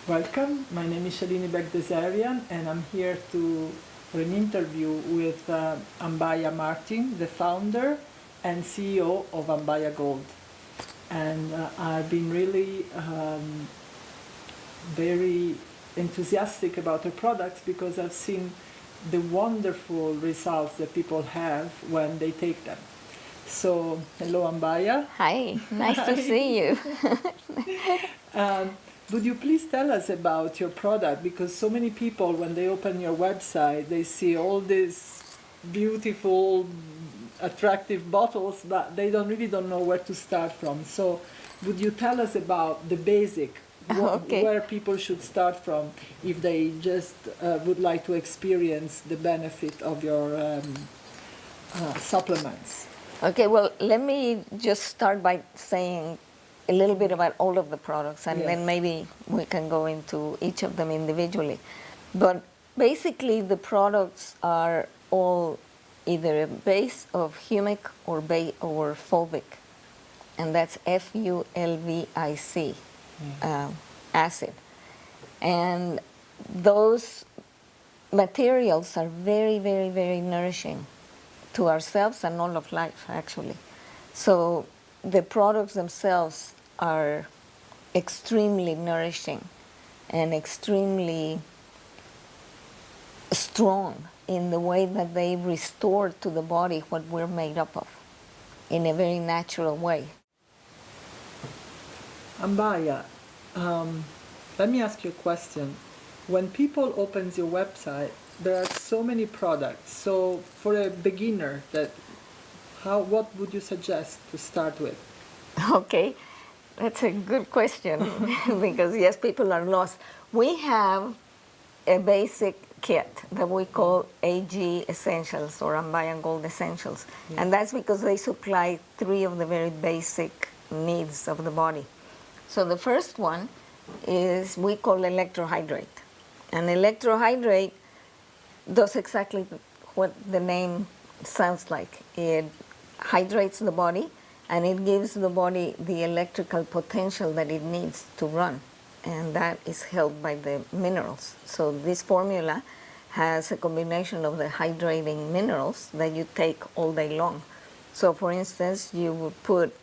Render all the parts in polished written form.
Welcome. My name is Shalini and I'm here for an interview with Ambaya Martin, the founder and CEO of Ambaya Gold. And I've been really very enthusiastic about her products because I've seen the wonderful results that people have when they take them. So, hello Ambaya. Hi, nice to see you. Would you please tell us about your product? Because so many people, when they open your website, they see all these beautiful, attractive bottles, but they really don't know where to start from. So, would you tell us about the basic, Okay. where people should start from if they just would like to experience the benefit of your supplements? Okay, well, let me just start by saying a little bit about all of the products, and Yes. then maybe we can go into each of them individually. But basically, the products are all either a base of humic or fulvic, and that's FULVIC acid. And those materials are very, very, very nourishing to ourselves and all of life, actually. So the products themselves are extremely nourishing and extremely strong in the way that they restore to the body what we're made up of in a very natural way. Ambaya, let me ask you a question. When people opens your website, there are so many products. So for a beginner, what would you suggest to start with? Okay, that's a good question because yes, people are lost. We have a basic kit that we call AG Essentials or Ambaya Gold Essentials, and that's because they supply three of the very basic needs of the body. So the first one is we call electrohydrate. And electrohydrate does exactly what the name sounds like. It hydrates the body and it gives the body the electrical potential that it needs to run. And that is held by the minerals. So this formula has a combination of the hydrating minerals that you take all day long. So for instance, you would put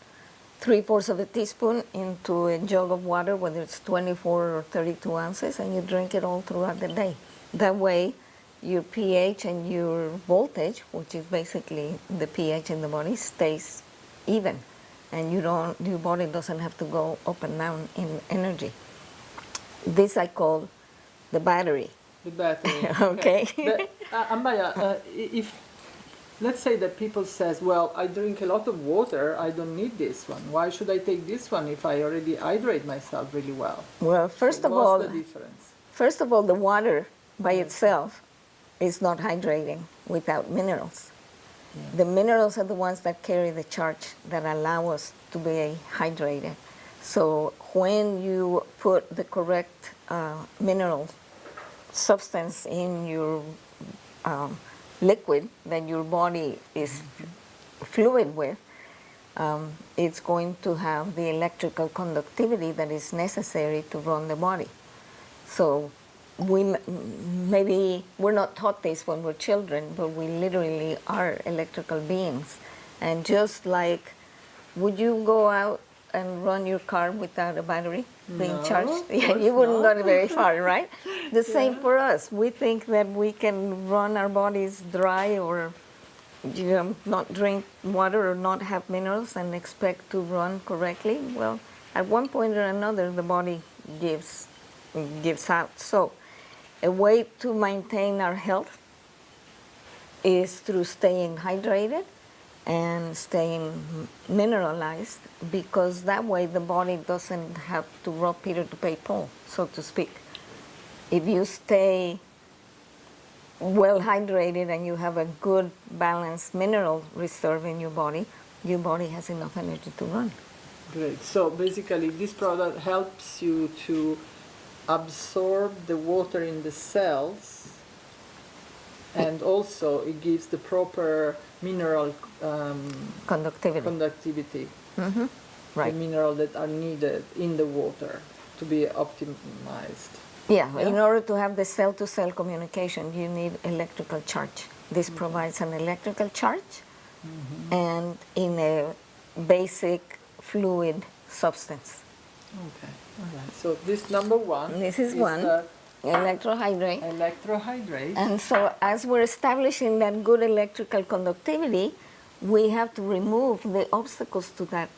3/4 of a teaspoon into a jug of water, whether it's 24 or 32 ounces, and you drink it all throughout the day. That way, your pH and your voltage, which is basically the pH in the body, stays even, and your body doesn't have to go up and down in energy. This I call the battery. The battery. Okay. Ambaya, if let's say that people says, well, I drink a lot of water, I don't need this one. Why should I take this one if I already hydrate myself really well? Well, first of all, what's the difference? First of all, the water by itself is not hydrating without minerals. The minerals are the ones that carry the charge that allow us to be hydrated. So when you put the correct mineral substance in your liquid that your body is fluid with, it's going to have the electrical conductivity that is necessary to run the body. So maybe we're not taught this when we're children, but we literally are electrical beings. And just like, would you go out and run your car without a battery being charged? Yeah, you wouldn't go very far, right? The same for us. We think that we can run our bodies dry or not drink water or not have minerals and expect to run correctly. Well, at one point or another, the body gives out. So a way to maintain our health is through staying hydrated and staying mineralized, because that way the body doesn't have to rob Peter to pay Paul, so to speak. If you stay well hydrated and you have a good balanced mineral reserve in your body has enough energy to run. Great. So basically this product helps you to absorb the water in the cells, and also it gives the proper mineral conductivity. Right. The minerals that are needed in the water to be optimized. Yeah, Yeah? in order to have the cell-to-cell communication, you need electrical charge. This provides an electrical charge and in a basic fluid substance. Okay, all right. So this number one This is one, the electrohydrate. electrohydrate. And so as we're establishing that good electrical conductivity, we have to remove the obstacles to that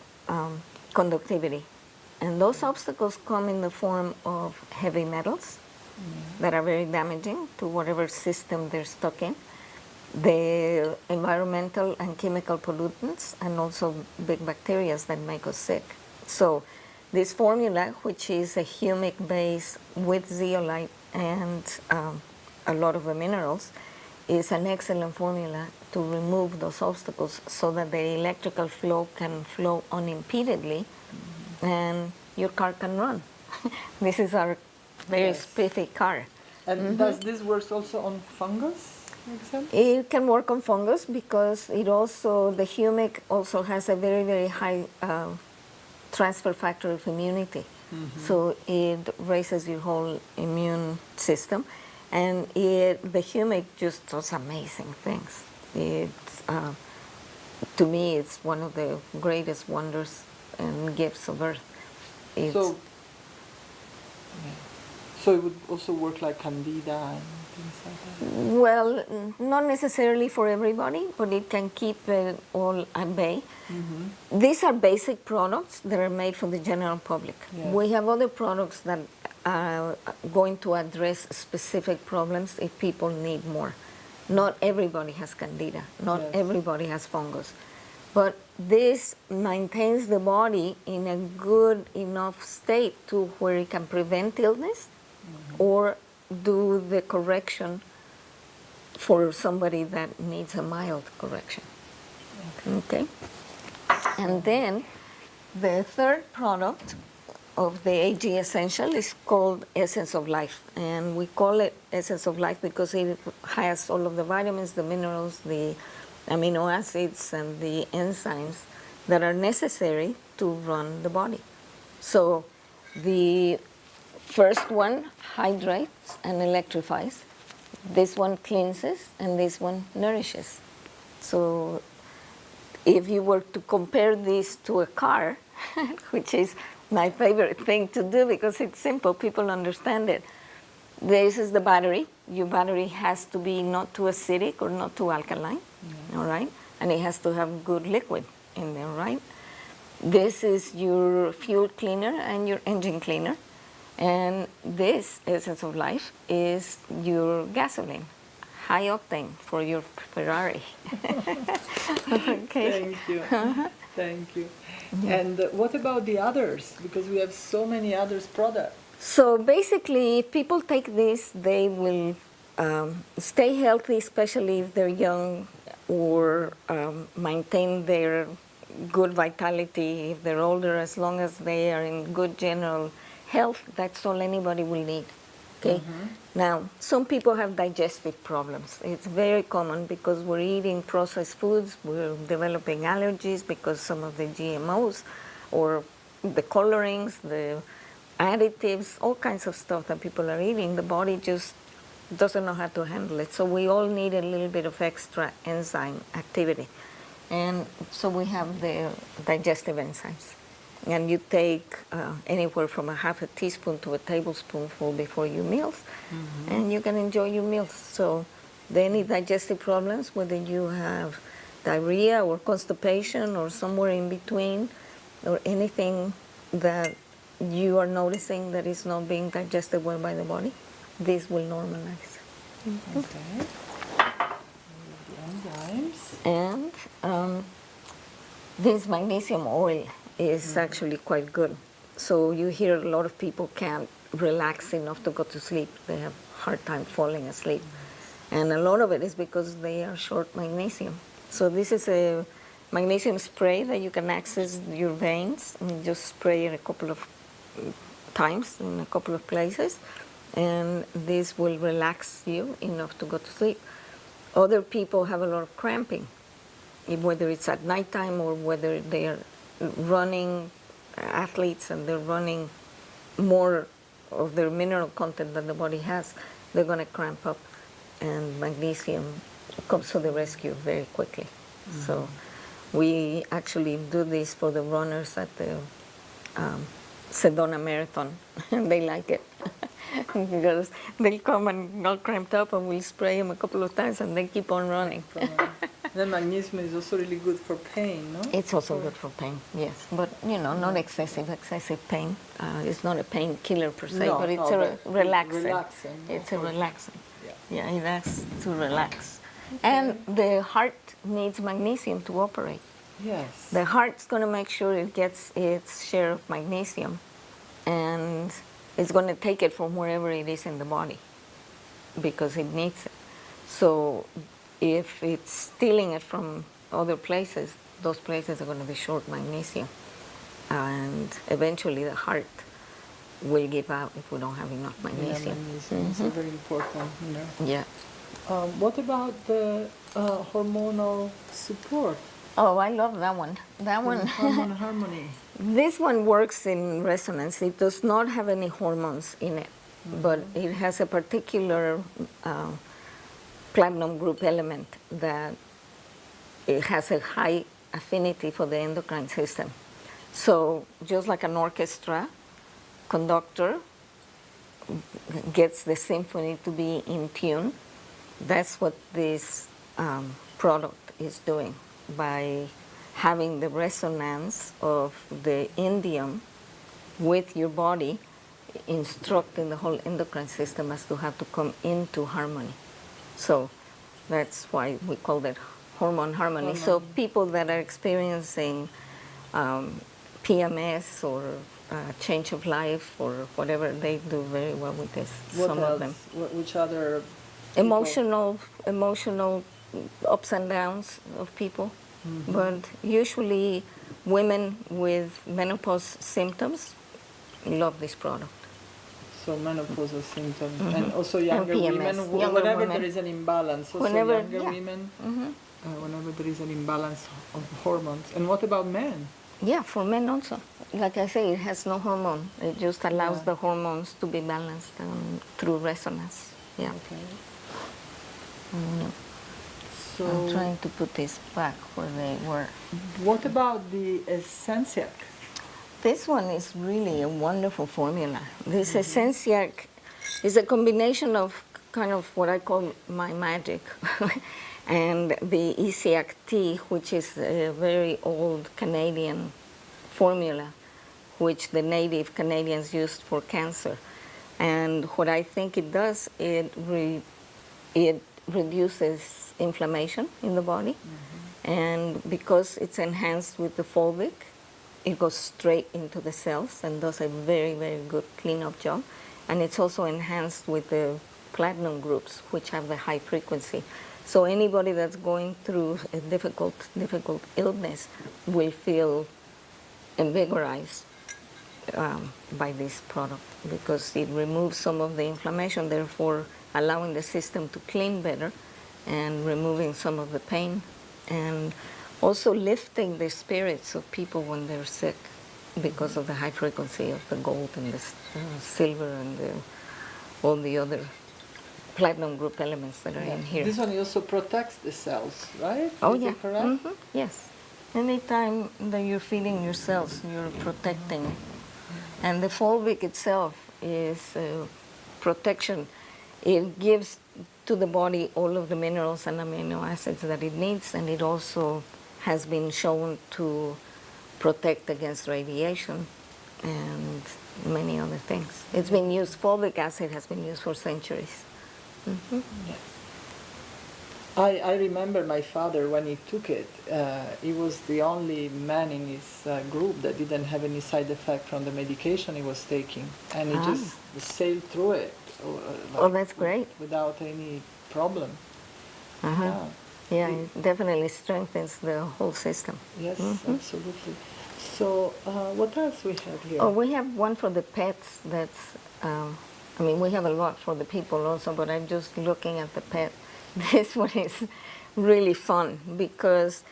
conductivity. And those obstacles come in the form of heavy metals that are very damaging to whatever system they're stuck in, the environmental and chemical pollutants, and also big bacteria that make us sick. So this formula, which is a humic base with zeolite and a lot of the minerals, is an excellent formula to remove those obstacles so that the electrical flow can flow unimpededly and your car can run. This is our very Yes. spiffy car. And does this work also on fungus, for example? It can work on fungus because it also, the humic also has a very, very high transfer factor of immunity. So it raises your whole immune system. And the humic just does amazing things. It's, to me, it's one of the greatest wonders and gifts of Earth. It's, So, so it would also work like candida and things like that? well, not necessarily for everybody, but it can keep it all at bay. These are basic products that are made for the general public. Yes. We have other products that are going to address specific problems if people need more. Not everybody has candida, not Yes. everybody has fungus. But this maintains the body in a good enough state to where it can prevent illness or do the correction for somebody that needs a mild correction. Okay? And then the third product of the AG Essential is called Essence of Life. And we call it Essence of Life because it has all of the vitamins, the minerals, the amino acids, and the enzymes that are necessary to run the body. So the first one hydrates and electrifies. This one cleanses, and this one nourishes. So if you were to compare this to a car, which is my favorite thing to do because it's simple, people understand it. This is the battery. Your battery has to be not too acidic or not too alkaline, all right? And it has to have good liquid in there, right? This is your fuel cleaner and your engine cleaner. And this Essence of Life is your gasoline, high octane for your Ferrari. Okay. Thank you. Thank you. And what about the others? Because we have so many others products. So basically, if people take this, they will stay healthy, especially if they're young, or maintain their good vitality if they're older, as long as they are in good general health. That's all anybody will need. Okay. Now, some people have digestive problems. It's very common because we're eating processed foods. We're developing allergies because some of the GMOs or the colorings, the additives, all kinds of stuff that people are eating. The body just doesn't know how to handle it. So we all need a little bit of extra enzyme activity. And so we have the digestive enzymes. And you take anywhere from a half a teaspoon to a tablespoonful before your meals, and you can enjoy your meals. So any digestive problems, whether you have diarrhea or constipation or somewhere in between, or anything that you are noticing that is not being digested well by the body, this will normalize. Okay. The enzymes. And this magnesium oil is actually quite good. So you hear a lot of people can't relax enough to go to sleep. They have a hard time falling asleep. And a lot of it is because they are short magnesium. So this is a magnesium spray that you can access your veins and just spray it a couple of times in a couple of places. And this will relax you enough to go to sleep. Other people have a lot of cramping, whether it's at nighttime or whether they are running athletes and they're running more of the mineral content that the body has, they're going to cramp up, and magnesium comes to the rescue very quickly. So we actually do this for the runners at the Sedona Marathon, and they like it because they come and all cramped up, and we spray them a couple of times, and they keep on running. Then magnesium is also really good for pain, no? It's also good for pain, yes, but not excessive pain. It's not a painkiller per se, No, but it's no, a but relaxing. relaxing, It's of a course. relaxing. Yeah. Yeah, it has to relax. And the heart needs magnesium to operate. Yes. The heart's going to make sure it gets its share of magnesium, and it's going to take it from wherever it is in the body because it needs it. So if it's stealing it from other places, those places are going to be short magnesium, and eventually the heart will give out if we don't have enough Yeah, magnesium. magnesium is very important, Yeah. What about the hormonal support? Oh, I love that one. That one. Hormone harmony. This one works in resonance. It does not have any hormones in it, but it has a particular platinum group element that it has a high affinity for the endocrine system. So just like an orchestra conductor gets the symphony to be in tune, that's what this product is doing by having the resonance of the indium with your body, instructing the whole endocrine system as to how to come into harmony. So that's why we call it hormone harmony. So people that are experiencing PMS or change of life or whatever, they do very well with this. What some else? of them. Which other? Emotional ups and downs of people. But usually women with menopause symptoms love this product. So menopausal symptoms, and also younger PMS, women. younger Whenever women. there is an imbalance, also Whenever- younger yeah. women. Whenever there is an imbalance of hormones. And what about men? Yeah, for men also. Like I say, it has no hormone. It just allows Yeah. the hormones to be balanced through resonance. Yeah. Okay. I'm So, trying to put this back where they were. what about the Essensiac? This one is really a wonderful formula. This Essensiac is a combination of kind of what I call my magic and the Isiac tea, which is a very old Canadian formula, which the native Canadians used for cancer. And what I think it does, it reduces inflammation in the body. And because it's enhanced with the fulvic, it goes straight into the cells and does a very, very good cleanup job. And it's also enhanced with the platinum groups, which have the high frequency. So anybody that's going through a difficult illness will feel invigorized by this product because it removes some of the inflammation, therefore allowing the system to clean better and removing some of the pain, and also lifting the spirits of people when they're sick because of the high frequency of the gold and the silver and all the other platinum group elements that are in here. This one also protects the cells, right? Oh, Is yeah. that correct? Yes. Anytime that you're feeding your cells, you're protecting. And the fulvic itself is protection. It gives to the body all of the minerals and amino acids that it needs, and it also has been shown to protect against radiation and many other things. It's been used, fulvic acid has been used for centuries. I remember my father when he took it. He was the only man in his group that didn't have any side effect from the medication he was taking, and he just sailed through it. Oh, that's great. Without any problem. Yeah. Yeah, it definitely strengthens the whole system. Yes, absolutely. So, what else we have here? Oh, we have one for the pets that's, I mean, we have a lot for the people also, but I'm just looking at the pet. This one is really fun because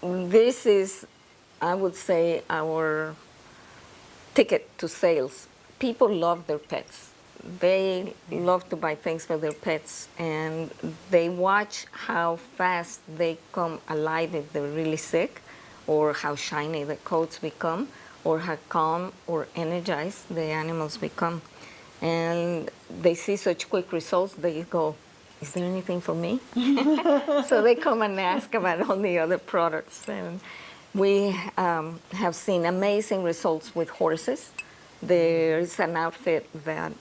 this is, I would say, our ticket to sales people love their pets. They love to buy things for their pets, and they watch how fast they come alive if they're really sick, or how shiny the coats become, or how calm or energized the animals become. And they see such quick results, they go, is there anything for me? So they come and ask about all the other products. And we have seen amazing results with horses. There's an outfit that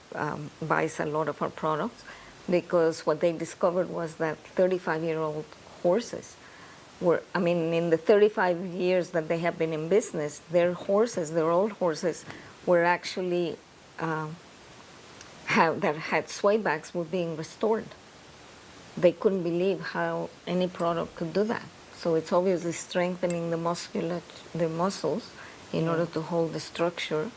buys a lot of our products, because what they discovered was that 35-year-old horses were, I mean, in the 35 years that they have been in business, their horses, their old horses, were actually, that had swaybacks were being restored. They couldn't believe how any product could do that. So it's obviously strengthening the muscles in order to hold the structure,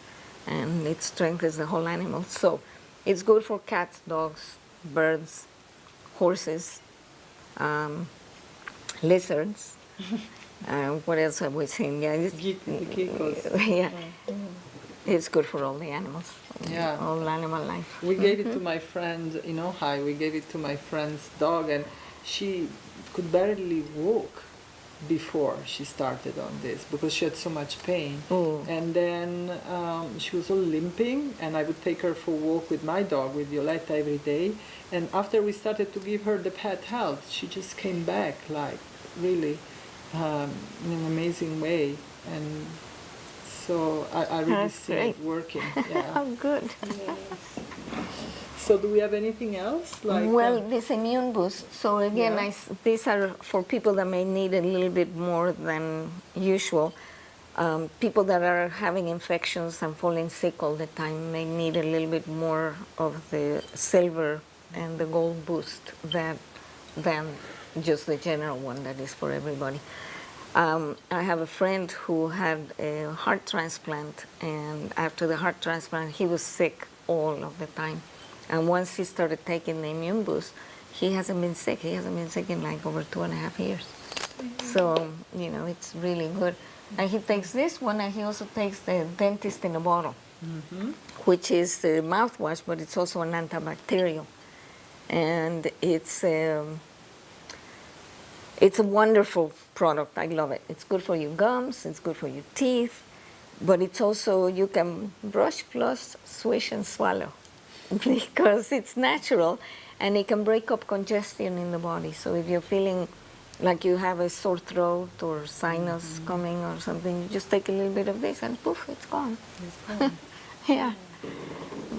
and it strengthens the whole animal. So it's good for cats, dogs, birds, horses, lizards. What else have we seen? Yeah, yeah. It's good for all the animals. Yeah. All animal life. We gave it to my friend in Ojai. We gave it to my friend's dog, and she could barely walk before she started on this because she had so much pain. Oh. And then she was all limping, and I would take her for a walk with my dog, with Violetta, every day. And after we started to give her the pet health, she just came back, like, really in an amazing way. And so I really That's see great. it working. Yeah. Oh, good. Yes. So do we have anything else? Well, this immune boost. So again, Yeah. these are for people that may need a little bit more than usual. People that are having infections and falling sick all the time may need a little bit more of the silver and the gold boost than just the general one that is for everybody. I have a friend who had a heart transplant, and after the heart transplant, he was sick all of the time. And once he started taking the immune boost, he hasn't been sick. He hasn't been sick in like over 2.5 years. So, it's really good. And he takes this one, and he also takes the Dentist in a Bottle, which is a mouthwash, but it's also an antibacterial. And it's a wonderful product. I love it. It's good for your gums, it's good for your teeth, but it's also, you can brush plus swish and swallow because it's natural, and it can break up congestion in the body. So if you're feeling like you have a sore throat or sinus coming or something, you just take a little bit of this and poof, it's gone. It's gone. Yeah.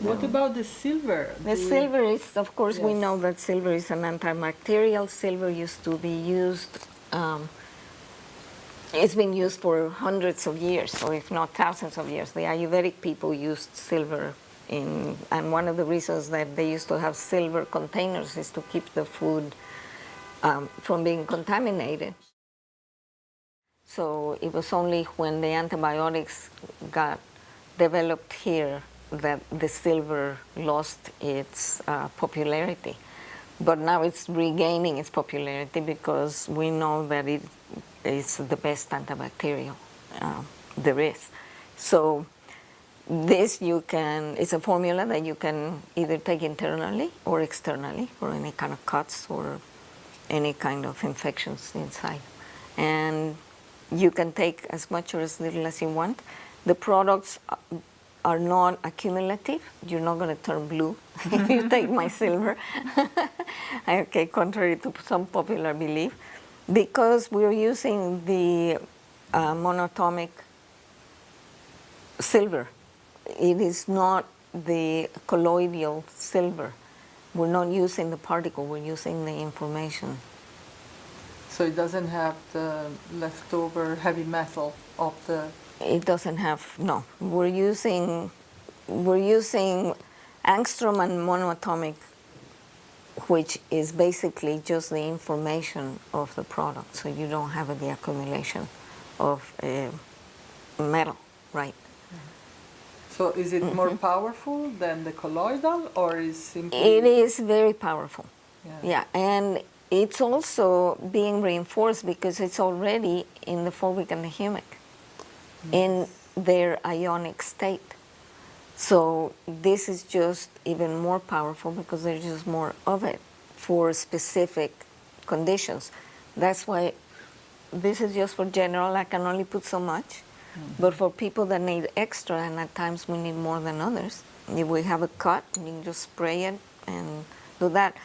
What about the silver? The silver is, of course, we Yes. know that silver is an antibacterial. Silver used to be used, it's been used for hundreds of years, or if not thousands of years. The Ayurvedic people used silver and one of the reasons that they used to have silver containers is to keep the food from being contaminated. So it was only when the antibiotics got developed here that the silver lost its popularity. But now it's regaining its popularity because we know that it is the best antibacterial there is. So this it's a formula that you can either take internally or externally for any kind of cuts or any kind of infections inside. And you can take as much or as little as you want. The products are not accumulative. You're not going to turn blue if you take my silver. Okay, contrary to some popular belief, because we're using the monatomic silver. It is not the colloidal silver. We're not using the particle, we're using the information. So it doesn't have the leftover heavy metal of the... It doesn't have, no. We're using angstrom and monoatomic, which is basically just the information of the product. So you don't have the accumulation of metal, right? So is it more powerful than the colloidal, or is simply... It is very powerful. Yeah. And it's also being reinforced because it's already in the fulvic and the humic in their ionic state. So this is just even more powerful because there's just more of it for specific conditions. That's why this is just for general. I can only put so much. But for people that need extra, and at times we need more than others, if we have a cut, you can just spray it and do that.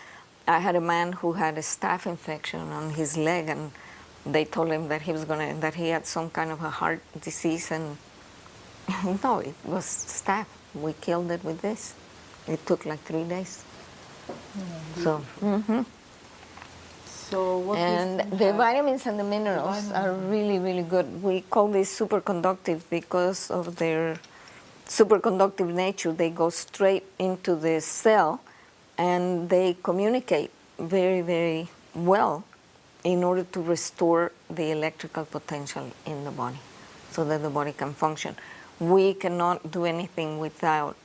I had a man who had a staph infection on his leg, and they told him that that he had some kind of a heart disease, and no, it was staph. We killed it with this. It took like 3 days. So. So what And is the vitamins and the minerals are really, really good. We call these superconductive because of their superconductive nature. They go straight into the cell and they communicate very, very well in order to restore the electrical potential in the body so that the body can function. We cannot do anything without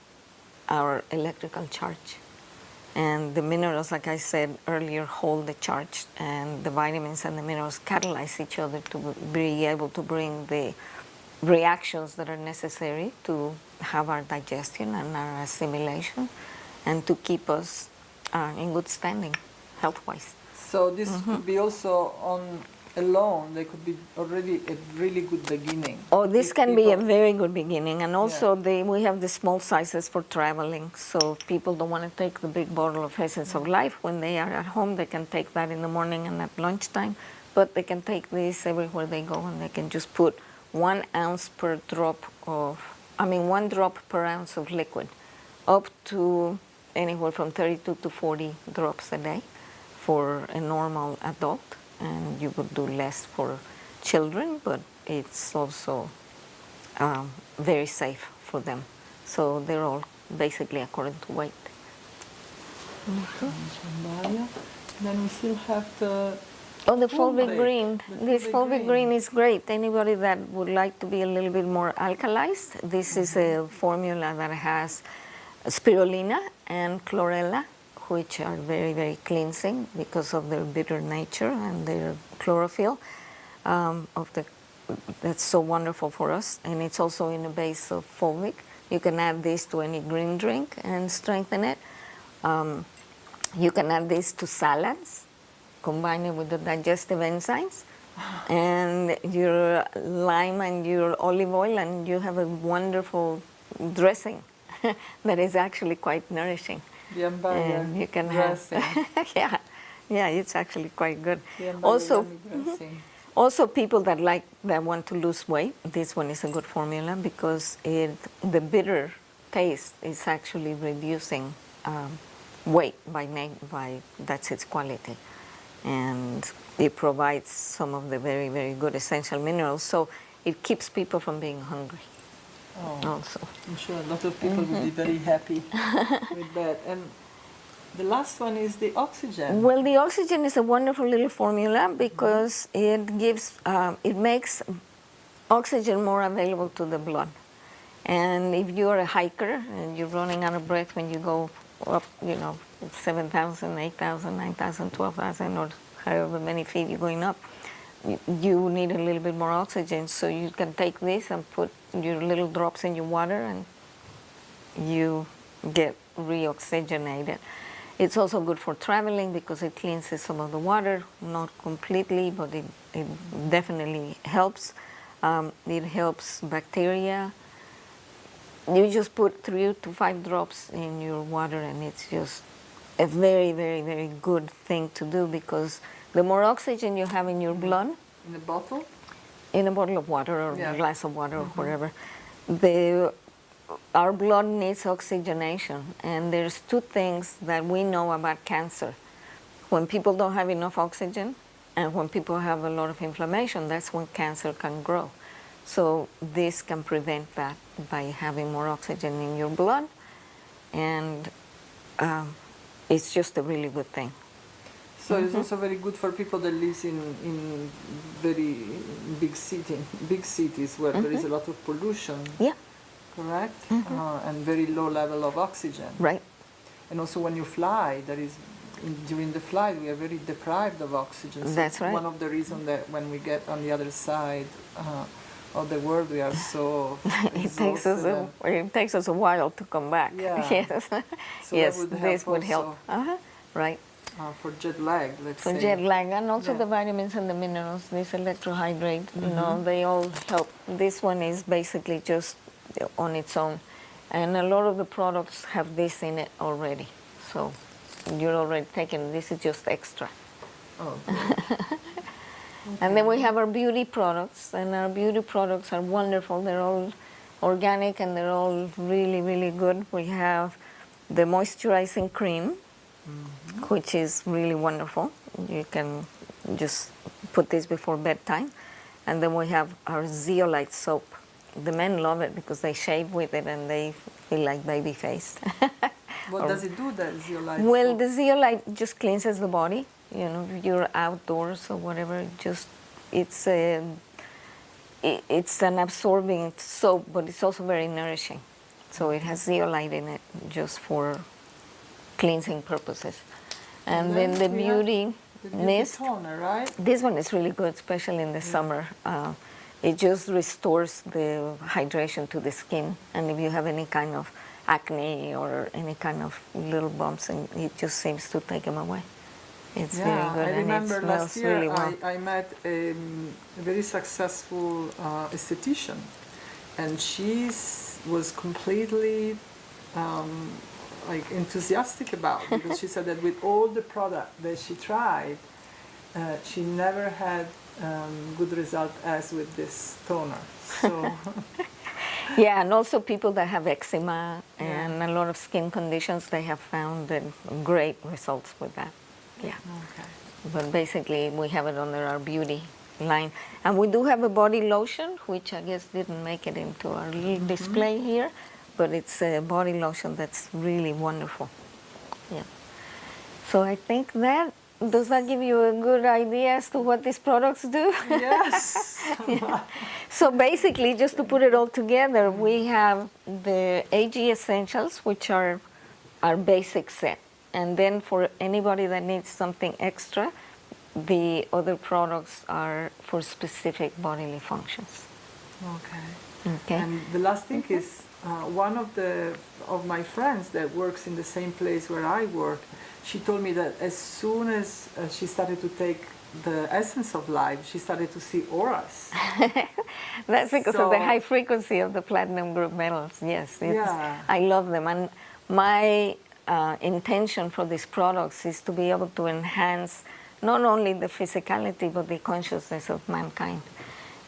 our electrical charge. And the minerals, like I said earlier, hold the charge, and the vitamins and the minerals catalyze each other to be able to bring the reactions that are necessary to have our digestion and our assimilation, and to keep us in good standing, health-wise. So this could be also on alone. They could be already a really good beginning. Oh, this If can be a people- very good beginning, and also we have the small sizes for traveling. So if people don't want to take the big bottle of Essence of Life when they are at home, they can take that in the morning and at lunchtime. But they can take this everywhere they go, and they can just put 1 ounce per drop of, 1 drop per ounce of liquid, up to anywhere from 32 to 40 drops a day for a normal adult. And you would do less for children, but it's also very safe for them. So they're all basically according to weight. Ambaya. Then we still have the Oh, the fulvic. fulvic green. This fulvic green is great. Anybody that would like to be a little bit more alkalized, this is a formula that has spirulina and chlorella, which are very, very cleansing because of their bitter nature and their chlorophyll. That's so wonderful for us. And it's also in a base of fulvic. You can add this to any green drink and strengthen it. You can add this to salads, combine it with the digestive enzymes, and your lime and your olive oil, and you have a wonderful dressing that is actually quite nourishing. The Ambaya And you can dressing. yeah, it's actually quite good. The Ambaya Also, yummy dressing. also people that want to lose weight, this one is a good formula because the bitter taste is actually reducing weight by that's its quality, and it provides some of the very, very good essential minerals. So it keeps people from being hungry. Oh, Also. I'm sure a lot of people would be very happy with that. And the last one is the oxygen. Well, the oxygen is a wonderful little formula because it makes oxygen more available to the blood. And if you're a hiker and you're running out of breath when you go up, 7,000, 8,000, 9,000, 12,000, or however many feet you're going up, you need a little bit more oxygen. So you can take this and put your little drops in your water, and you get reoxygenated. It's also good for traveling because it cleanses some of the water, not completely, but it definitely helps. It helps bacteria. You just put 3 to 5 drops in your water, and it's just a very, very, very good thing to do because the more oxygen you have in your blood, In a bottle? in a bottle of water or Yeah. a glass of water or whatever, our blood needs oxygenation. And there's 2 things that we know about cancer. When people don't have enough oxygen and when people have a lot of inflammation, that's when cancer can grow. So this can prevent that by having more oxygen in your blood, and it's just a really good thing. So it's also very good for people that live in very big cities where there is a lot of pollution. Yeah, Correct? And very low level of oxygen. right. And also when you fly, during the flight we are very deprived of oxygen. So That's right. One of the reasons that when we get on the other side, of the world, we are so it takes us a while to come back. Yeah. Yes, So yes, that would this help would help. also. Right. For jet lag, let's For say. jet lag, and also Yeah. the vitamins and the minerals, this electrohydrate, they all help. This one is basically just on its own, and a lot of the products have this in it already. So you're already taking, this is just extra. Oh, good. And then we have our beauty products, and our beauty products are wonderful. They're all organic and they're all really, really good. We have the moisturizing cream, which is really wonderful. You can just put this before bedtime. And then we have our zeolite soap. The men love it because they shave with it and they feel like baby faced. What does it do, that zeolite? Well, soap? the zeolite just cleanses the body. You know, if you're outdoors or whatever, it's an absorbing soap, but it's also very nourishing. So it has zeolite in it just for cleansing purposes. And then the beauty mist. Toner, right? This one is really good, especially in the summer. It just restores the hydration to the skin. And if you have any kind of acne or any kind of little bumps, and it just seems to take them away. It's very good, I remember and it last smells year really well. I met a very successful esthetician, and she was completely like enthusiastic about it, because she said that with all the product that she tried, she never had good result as with this toner. So Yeah, and also people that have eczema and a lot of skin conditions, they have found great results with that. Yeah. okay. But basically, we have it under our beauty line. And we do have a body lotion, which I guess didn't make it into our little display here, but it's a body lotion that's really wonderful. Yeah. So I think does that give you a good idea as to what these products do? Yes. So basically, just to put it all together, we have the AG Essentials, which are our basic set. And then for anybody that needs something extra, the other products are for specific bodily functions. Okay. Okay. And the last thing is, one of my friends that works in the same place where I work, she told me that as soon as she started to take the essence of life, she started to see auras. That's because of the So- high frequency of the platinum group metals. Yes, Yeah. I love them. And my intention for these products is to be able to enhance not only the physicality but the consciousness of mankind.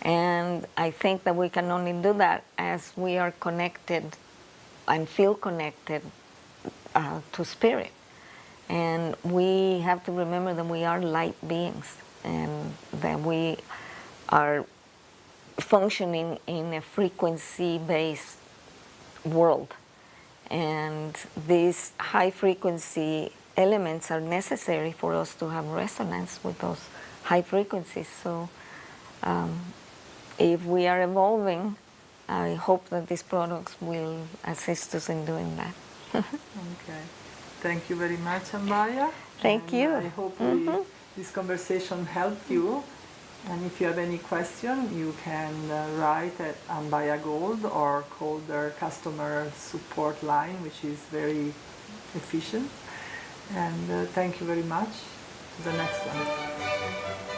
And I think that we can only do that as we are connected and feel connected to spirit. And we have to remember that we are light beings and that we are functioning in a frequency-based world. And these high frequency elements are necessary for us to have resonance with those high frequencies. So if we are evolving, I hope that these products will assist us in doing that. Okay. Thank you very much, Ambaya. Thank you. I hope this conversation helped you. And if you have any question, you can write at Ambaya Gold or call their customer support line, which is very efficient. And thank you very much. To the next one.